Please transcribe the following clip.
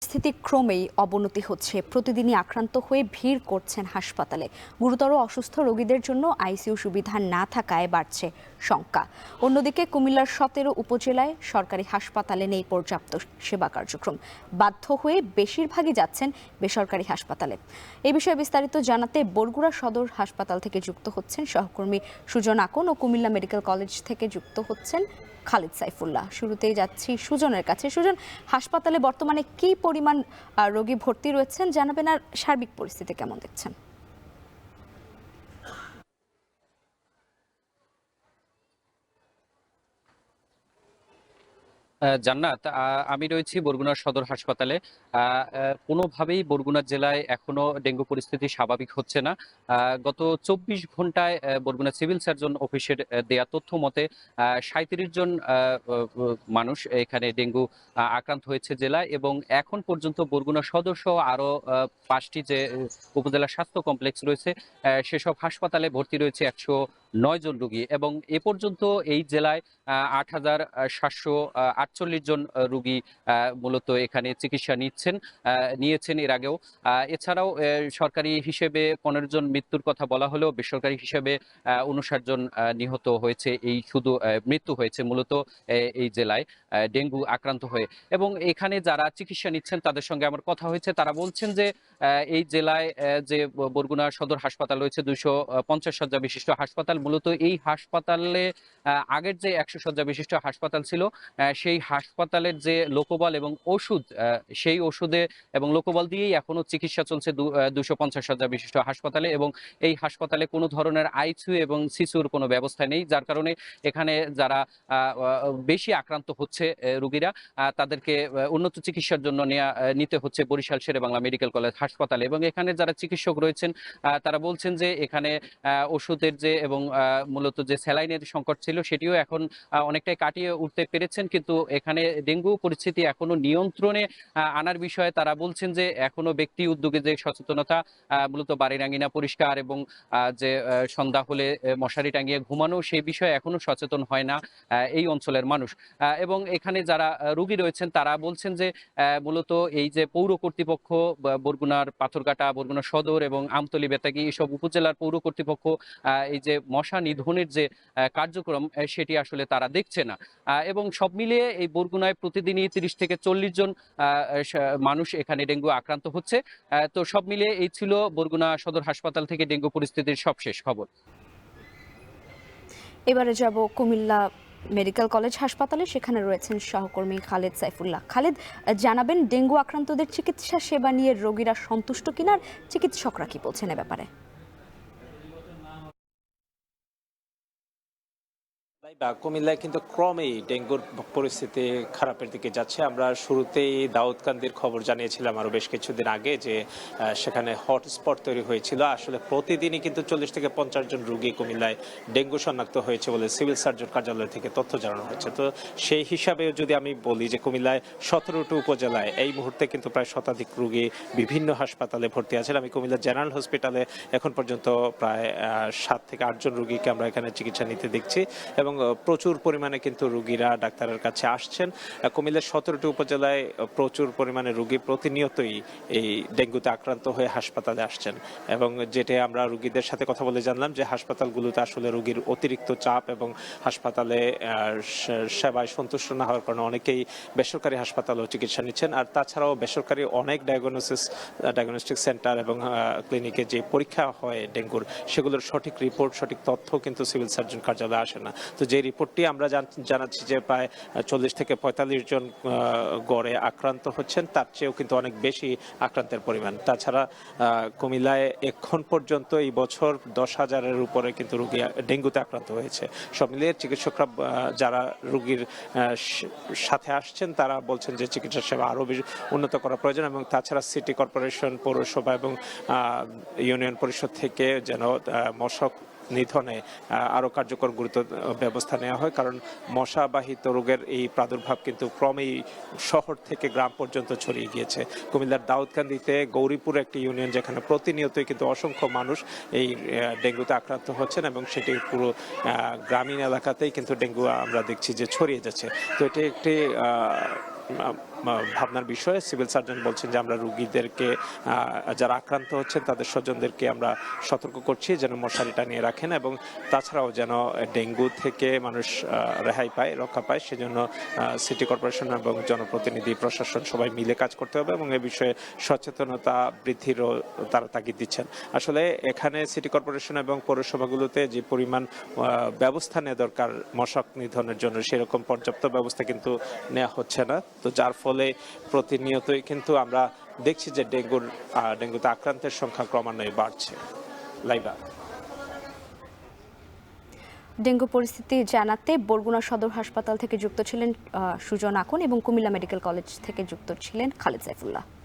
স্থিতি ক্রমেই অবনতি হচ্ছে। প্রতিদিনই আক্রান্ত হয়ে ভিড় করছেন হাসপাতালে। গুরুতর অসুস্থ রোগীদের জন্য আইসিইউ সুবিধা না থাকায় বাড়ছে শঙ্কা। অন্যদিকে কুমিল্লার 17 উপজেলায় সরকারি হাসপাতালে নেই পর্যাপ্ত সেবা কার্যক্রম। বাধ্য হয়ে বেশিরভাগই যাচ্ছেন বেসরকারি হাসপাতালে। এই বিষয়ে বিস্তারিত জানাতে বরগুনা সদর হাসপাতাল থেকে যুক্ত হচ্ছেন সহকর্মী সুজন আকন ও কুমিল্লা মেডিকেল কলেজ থেকে যুক্ত হচ্ছেন খালিদ সাইফুল্লাহ। শুরুতেই যাচ্ছি সুজনের কাছে। সুজন, হাসপাতালে বর্তমানে কি পরিমাণ রোগী ভর্তি রয়েছেন জানাবেন, আর সার্বিক পরিস্থিতি কেমন দেখছেন? জান্নাত, আমি রয়েছি বরগুনা সদর হাসপাতালে। কোনোভাবেই বরগুনা জেলায় এখনো ডেঙ্গু পরিস্থিতি স্বাভাবিক হচ্ছে না। গত 24 ঘন্টায় বরগুনা সিভিল সার্জন অফিসের দেয়া তথ্য মতে 37 জন মানুষ এখানে ডেঙ্গু আক্রান্ত হয়েছে জেলায়, এবং এখন পর্যন্ত বরগুনা সদর সহ আরও 5টি যে উপজেলা স্বাস্থ্য কমপ্লেক্স রয়েছে সেসব হাসপাতালে ভর্তি রয়েছে 109 জন রোগী, এবং এ পর্যন্ত এই জেলায় 8,748 জন রোগী মূলত এখানে চিকিৎসা নিয়েছেন এর আগেও। এছাড়াও সরকারি হিসেবে 15 জন মৃত্যুর কথা বলা হলেও বেসরকারি হিসেবে 59 জন নিহত হয়েছে। এই শুধু মৃত্যু হয়েছে মূলত এই জেলায় ডেঙ্গু আক্রান্ত হয়ে। এবং এখানে যারা চিকিৎসা নিচ্ছেন তাদের সঙ্গে আমার কথা হয়েছে, তারা বলছেন যে এই জেলায় যে বরগুনা সদর হাসপাতাল রয়েছে 250 শয্যা বিশিষ্ট হাসপাতাল, মূলত এই হাসপাতালে আগের যে 100 শয্যা বিশিষ্ট হাসপাতাল ছিল সেই হাসপাতালের যে লোকবল এবং ওষুধ, সেই ওষুধে এবং লোকবল দিয়েই এখনো চিকিৎসা চলছে 250 শয্যা বিশিষ্ট হাসপাতালে, এবং এই হাসপাতালে কোনো ধরনের আইসিইউ এবং সিসিউর কোনো ব্যবস্থা নেই, যার কারণে এখানে যারা বেশি আক্রান্ত হচ্ছে রোগীরা তাদেরকে উন্নত চিকিৎসার জন্য নিতে হচ্ছে বরিশাল শেরেবাংলা মেডিকেল কলেজ হাসপাতালে। এবং এখানে যারা চিকিৎসক রয়েছেন তারা বলছেন যে এখানে ওষুধের যে এবং মূলত যে স্যালাইনের সংকট ছিল সেটিও এখন অনেকটাই কাটিয়ে উঠতে পেরেছেন, কিন্তু এখানে ডেঙ্গু পরিস্থিতি এখনো নিয়ন্ত্রণে আনার বিষয়ে তারা বলছেন যে এখনো ব্যক্তি উদ্যোগে যে সচেতনতা, মূলত বাড়ির আঙিনা পরিষ্কার এবং যে সন্ধ্যা হলে মশারি টাঙিয়ে ঘুমানো, সেই বিষয়ে এখনো সচেতন হয় না এই অঞ্চলের মানুষ। এবং এখানে যারা রোগী রয়েছেন তারা বলছেন যে মূলত এই যে পৌর কর্তৃপক্ষ, বরগুনার পাথরঘাটা, বরগুনা সদর এবং আমতলী, বেতাগী এসব উপজেলার পৌর কর্তৃপক্ষ এই যে মশা নিধনের যে কার্যক্রম সেটি আসলে তারা দেখছে না। এবং সব মিলিয়ে এই বরগুনায় প্রতিদিনই 30 থেকে 40 জন মানুষ এখানে ডেঙ্গু আক্রান্ত হচ্ছে। তো সব মিলিয়ে এই ছিল বরগুনা সদর হাসপাতাল থেকে ডেঙ্গু পরিস্থিতির সবশেষ খবর। এবারে যাব কুমিল্লা মেডিকেল কলেজ হাসপাতালে। সেখানে রয়েছেন সহকর্মী খালিদ সাইফুল্লাহ। খালিদ, জানাবেন ডেঙ্গু আক্রান্তদের চিকিৎসা সেবা নিয়ে রোগীরা সন্তুষ্ট কিনা, চিকিৎসকরা কি বলছেন এ ব্যাপারে? কুমিল্লায় কিন্তু ক্রমেই ডেঙ্গুর পরিস্থিতি খারাপের দিকে যাচ্ছে। আমরা শুরুতেই দাউদকান্দির খবর জানিয়েছিলাম আরো বেশ কিছুদিন আগে যে সেখানে হটস্পট তৈরি হয়েছিল। আসলে প্রতিদিনই কিন্তু 40 থেকে 50 জন রোগী কুমিল্লায় ডেঙ্গু শনাক্ত হয়েছে বলে সিভিল সার্জন কার্যালয় থেকে তথ্য জানানো হয়েছে। তো সেই হিসাবে যদি আমি বলি যে কুমিল্লায় 17টি উপজেলায় এই মুহূর্তে কিন্তু প্রায় শতাধিক রোগী বিভিন্ন হাসপাতালে ভর্তি আছেন। আমি কুমিল্লা জেনারেল হসপিটালে এখন পর্যন্ত প্রায় 7 থেকে 8 জন রোগীকে আমরা এখানে চিকিৎসা নিতে দেখছি, এবং প্রচুর পরিমাণে কিন্তু রোগীরা ডাক্তারের কাছে আসছেন। কুমিল্লার 17টি উপজেলায় প্রচুর পরিমাণে রোগী প্রতিনিয়তই এই ডেঙ্গুতে আক্রান্ত হয়ে হাসপাতালে আসছেন, এবং যেটা আমরা রোগীদের সাথে কথা বলে জানলাম যে হাসপাতালগুলোতে আসলে রোগীর অতিরিক্ত চাপ এবং হাসপাতালে সেবায় সন্তুষ্ট না হওয়ার কারণে অনেকেই বেসরকারি হাসপাতালেও চিকিৎসা নিচ্ছেন। আর তাছাড়াও বেসরকারি অনেক ডায়াগনস্টিক সেন্টার এবং ক্লিনিকে যে পরীক্ষা হয় ডেঙ্গুর, সেগুলোর সঠিক রিপোর্ট, সঠিক তথ্য কিন্তু সিভিল সার্জন কার্যালয়ে আসে না। তো যে রিপোর্টটি আমরা জানাচ্ছি যে প্রায় 40 থেকে 45 জন গড়ে আক্রান্ত হচ্ছেন, তার চেয়েও কিন্তু অনেক বেশি আক্রান্তের পরিমাণ। তাছাড়া কুমিল্লায় এখন পর্যন্ত এই বছর 10,000-এর উপরে কিন্তু রোগী ডেঙ্গুতে আক্রান্ত হয়েছে। সব মিলিয়ে চিকিৎসকরা যারা রোগীর সাথে আসছেন তারা বলছেন যে চিকিৎসা সেবা আরও বেশি উন্নত করা প্রয়োজন, এবং তাছাড়া সিটি কর্পোরেশন, পৌরসভা এবং ইউনিয়ন পরিষদ থেকে যেন মশক নিধনে আরও কার্যকর গুরুত্ব ব্যবস্থা নেওয়া হয়, কারণ মশাবাহিত রোগের এই প্রাদুর্ভাব কিন্তু ক্রমেই শহর থেকে গ্রাম পর্যন্ত ছড়িয়ে গিয়েছে। কুমিল্লার দাউদকান্দিতে গৌরীপুর একটি ইউনিয়ন, যেখানে প্রতিনিয়তই কিন্তু অসংখ্য মানুষ এই ডেঙ্গুতে আক্রান্ত হচ্ছেন, এবং সেটি পুরো গ্রামীণ এলাকাতেই কিন্তু ডেঙ্গু আমরা দেখছি যে ছড়িয়ে যাচ্ছে। তো এটি একটি ভাবনার বিষয়। সিভিল সার্জন বলছেন যে আমরা রোগীদেরকে যারা আক্রান্ত হচ্ছেন তাদের স্বজনদেরকে আমরা সতর্ক করছি যেন মশারি টানিয়ে রাখেন, এবং তাছাড়াও যেন ডেঙ্গু থেকে মানুষ রেহাই পায়, রক্ষা পায়, সেজন্য সিটি কর্পোরেশন এবং জনপ্রতিনিধি প্রশাসন সবাই মিলে কাজ করতে হবে এবং এ বিষয়ে সচেতনতা বৃদ্ধিরও তারা তাগিদ দিচ্ছেন। আসলে এখানে সিটি কর্পোরেশন এবং পৌরসভাগুলোতে যে পরিমাণ ব্যবস্থা নেওয়া দরকার মশা নিধনের জন্য সেরকম পর্যাপ্ত ব্যবস্থা কিন্তু নেওয়া হচ্ছে না। তো যার ফলে প্রতিনিয়তই কিন্তু আমরা দেখছি যে ডেঙ্গুতে আক্রান্তের সংখ্যা ক্রমান্বয়ে বাড়ছে। লাইবা। ডেঙ্গু পরিস্থিতি জানাতে বরগুনা সদর হাসপাতাল থেকে যুক্ত ছিলেন সুজন আকন এবং কুমিল্লা মেডিকেল কলেজ থেকে যুক্ত ছিলেন খালেদ সাইফুল্লাহ।